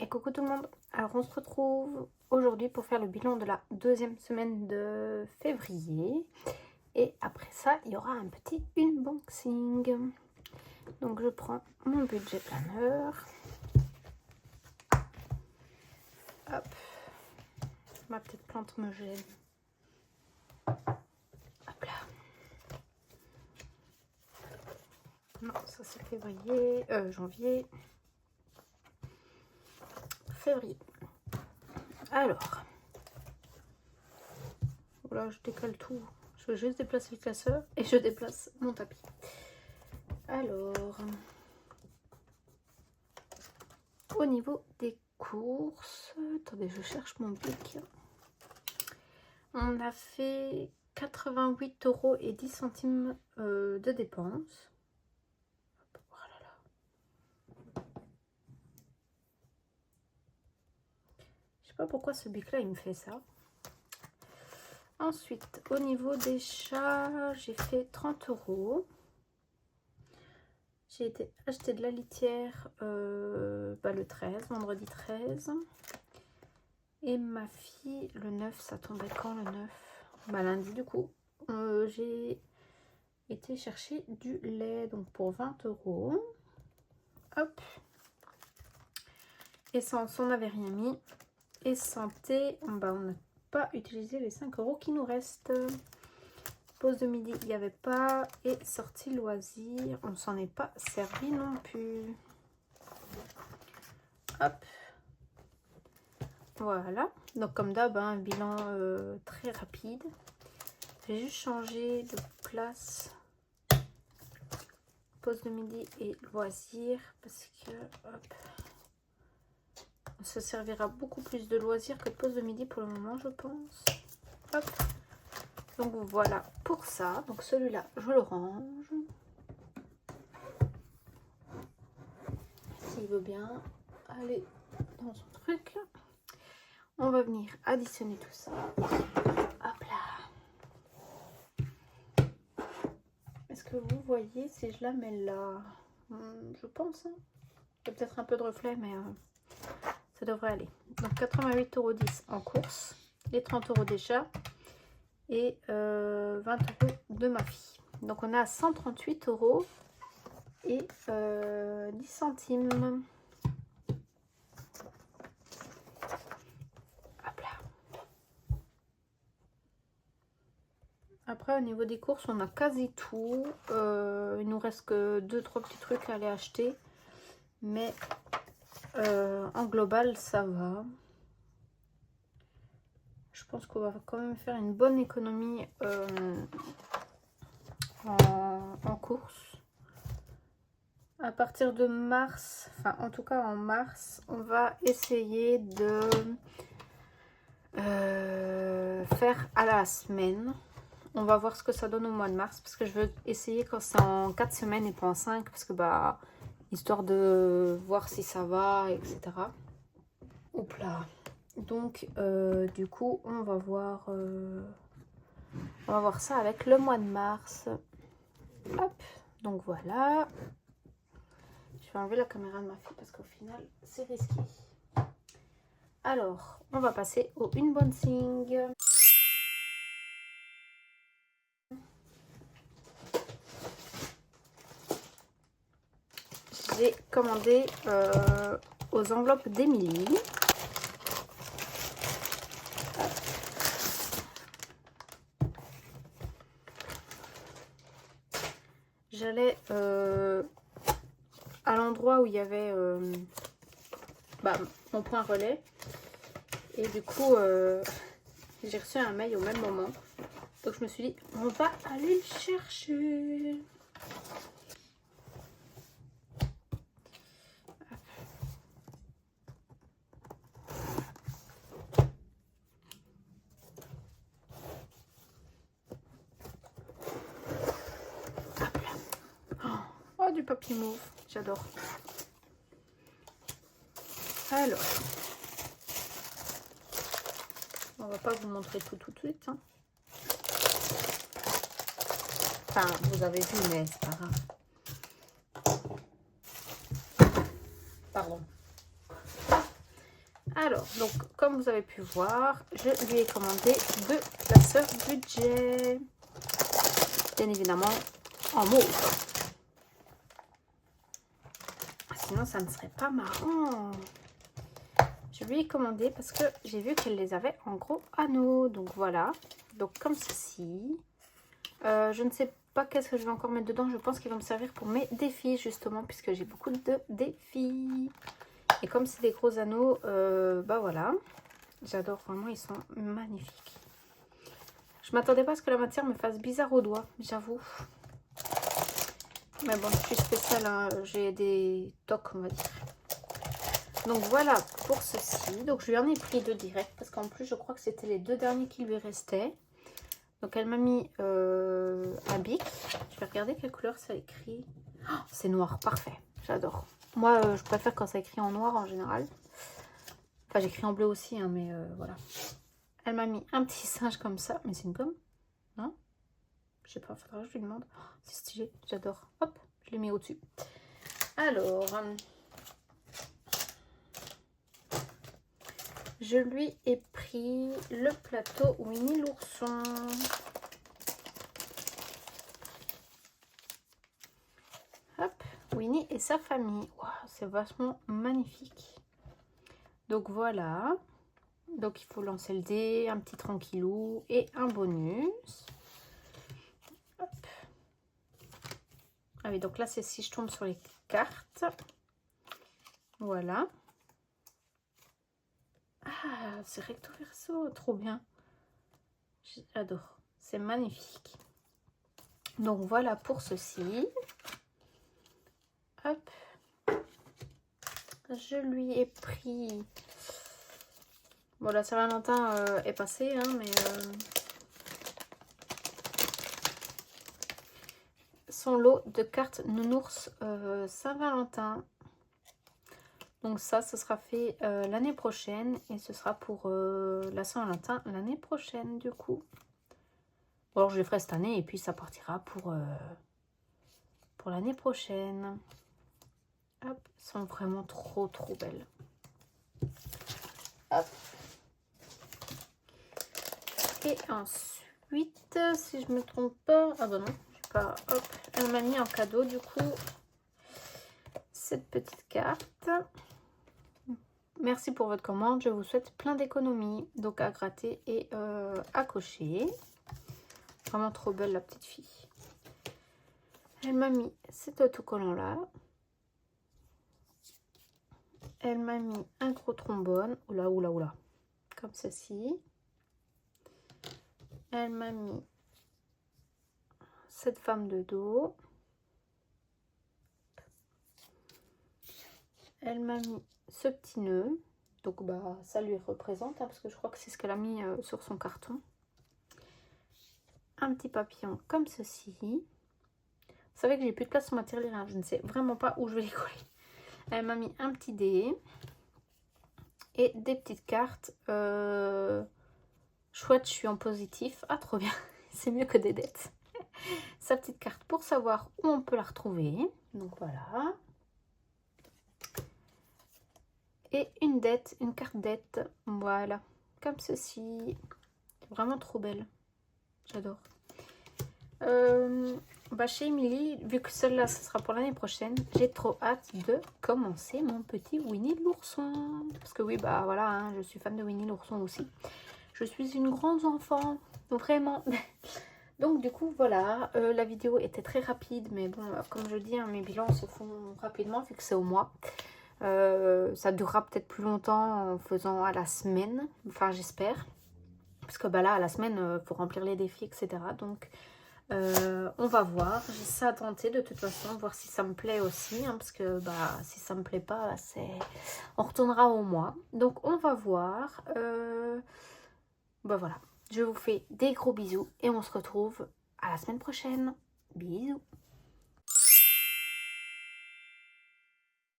Et coucou tout le monde, alors on se retrouve aujourd'hui pour faire le bilan de la deuxième semaine de février. Et après ça, il y aura un petit unboxing. Donc je prends mon budget planner. Hop, ma petite plante me gêne. Hop là. Non, ça c'est février, janvier. Février. Alors, voilà, je décale tout. Je vais juste déplacer le classeur et je déplace mon tapis. Alors, au niveau des courses, attendez, je cherche mon bic. On a fait 88,10 € de dépenses. Oh là là. Je sais pas pourquoi ce bic là il me fait ça. Ensuite, au niveau des chats, j'ai fait 30 €. J'ai été acheter de la litière le 13, vendredi 13. Et ma fille, le 9, ça tombait quand le 9? Lundi du coup. J'ai été chercher du lait donc pour 20 €. Hop. Essence, on n'avait rien mis. Et santé, on n'a pas utilisé les 5 € qui nous restent. Pause de midi, il n'y avait pas. Et sortie loisirs, on s'en est pas servi non plus. Hop. Voilà. Donc comme d'hab, un bilan très rapide. J'ai juste changé de place. Pause de midi et loisirs. Parce que, hop. On se servira beaucoup plus de loisirs que de pause de midi pour le moment, je pense. Hop. Donc voilà pour ça. Donc celui-là, je le range. S'il veut bien aller dans son truc. On va venir additionner tout ça. Hop là. Est-ce que vous voyez si je la mets là? Je pense. Hein. Il y a peut-être un peu de reflet, mais ça devrait aller. Donc 88,10 € en course. Les 30 € des chats. Et 20 € de ma fille. Donc on est à 138 € et 10 centimes. Hop là. Après au niveau des courses on a quasi tout. Il nous reste que 2-3 petits trucs à aller acheter. Mais en global ça va. Je pense qu'on va quand même faire une bonne économie en course. À partir de mars, enfin en tout cas en mars, on va essayer de faire à la semaine. On va voir ce que ça donne au mois de mars parce que je veux essayer quand c'est en 4 semaines et pas en 5 parce que histoire de voir si ça va, etc. Oups là. Donc du coup on va voir ça avec le mois de mars. Hop, donc voilà. Je vais enlever la caméra de ma fille parce qu'au final c'est risqué. Alors on va passer au unboxing. J'ai commandé aux enveloppes d'Emilie. J'allais à l'endroit où il y avait mon point relais. Et du coup, j'ai reçu un mail au même moment. Donc je me suis dit, on va aller le chercher. Oh, du papier mauve, j'adore. Alors, on va pas vous montrer tout de suite. Hein. Enfin, vous avez vu, mais c'est pas grave. Pardon. Alors, donc, comme vous avez pu voir, je lui ai commandé 2 placeurs budget. Bien évidemment, en mauve. Sinon, ça ne serait pas marrant. Je lui ai commandé parce que j'ai vu qu'elle les avait en gros anneaux. Donc, voilà. Donc, comme ceci. Je ne sais pas qu'est-ce que je vais encore mettre dedans. Je pense qu'ils vont me servir pour mes défis, justement, puisque j'ai beaucoup de défis. Et comme c'est des gros anneaux, bah voilà. J'adore vraiment, ils sont magnifiques. Je m'attendais pas à ce que la matière me fasse bizarre aux doigts, j'avoue. Mais bon, je suis spéciale, hein. J'ai des tocs, on va dire. Donc voilà pour ceci. Donc je lui en ai pris 2 direct parce qu'en plus je crois que c'était les 2 derniers qui lui restaient. Donc elle m'a mis un bic. Je vais regarder quelle couleur ça écrit. Oh, c'est noir, parfait. J'adore. Moi je préfère quand ça écrit en noir en général. Enfin j'écris en bleu aussi, hein, mais voilà. Elle m'a mis un petit singe comme ça. Mais c'est une gomme? Non? Je sais pas, faudra que je lui demande. Oh, c'est stylé, j'adore. Hop, je l'ai mis au-dessus. Alors, je lui ai pris le plateau Winnie l'ourson. Hop, Winnie et sa famille. Wow, c'est vachement magnifique. Donc voilà. Donc il faut lancer le dé, un petit tranquillou et un bonus. Hop. Ah oui, donc là c'est si je tombe sur les cartes. Voilà. Ah, c'est recto verso, trop bien. J'adore, c'est magnifique. Donc voilà pour ceci. Hop. Je lui ai pris... Bon, la Saint-Valentin est passée, hein, mais... son lot de cartes nounours Saint-Valentin. Donc ça, ce sera fait l'année prochaine. Et ce sera pour la Saint-Valentin l'année prochaine, du coup. Bon, alors je les ferai cette année et puis ça partira pour l'année prochaine. Hop, elles sont vraiment trop belles. Hop. Et ensuite, si je me trompe pas... Ah bah non, je sais pas. Hop, elle m'a mis en cadeau, du coup, cette petite carte. Merci pour votre commande. Je vous souhaite plein d'économies. Donc à gratter et à cocher. Vraiment trop belle la petite fille. Elle m'a mis cet autocollant là. Elle m'a mis un gros trombone. Oula, oula, oula. Comme ceci. Elle m'a mis cette femme de dos. Elle m'a mis ce petit nœud. Donc bah ça lui représente, hein, parce que je crois que c'est ce qu'elle a mis sur son carton. Un petit papillon comme ceci. Vous savez que j'ai plus de place sur ma tirelire, hein. Je ne sais vraiment pas où je vais les coller. Elle m'a mis un petit dé. Et des petites cartes. Chouette, je suis en positif. Ah, trop bien. C'est mieux que des dettes. Sa petite carte pour savoir où on peut la retrouver. Donc voilà. Et une dette, une carte dette. Voilà. Comme ceci. C'est vraiment trop belle. J'adore. Bah chez Emily, vu que celle-là, ce sera pour l'année prochaine, j'ai trop hâte de commencer mon petit Winnie l'ourson. Parce que oui, bah voilà, hein, je suis fan de Winnie l'ourson aussi. Je suis une grande enfant, vraiment. Donc du coup, voilà, la vidéo était très rapide, mais bon, comme je dis, hein, mes bilans se font rapidement vu que c'est au mois. Ça durera peut-être plus longtemps en faisant à la semaine, enfin j'espère. Parce que bah là, à la semaine, il faut remplir les défis, etc. Donc... on va voir, j'ai ça à tenter de toute façon, voir si ça me plaît aussi, hein, parce que bah si ça me plaît pas, on retournera au mois. Donc on va voir. Bah voilà, je vous fais des gros bisous et on se retrouve à la semaine prochaine. Bisous.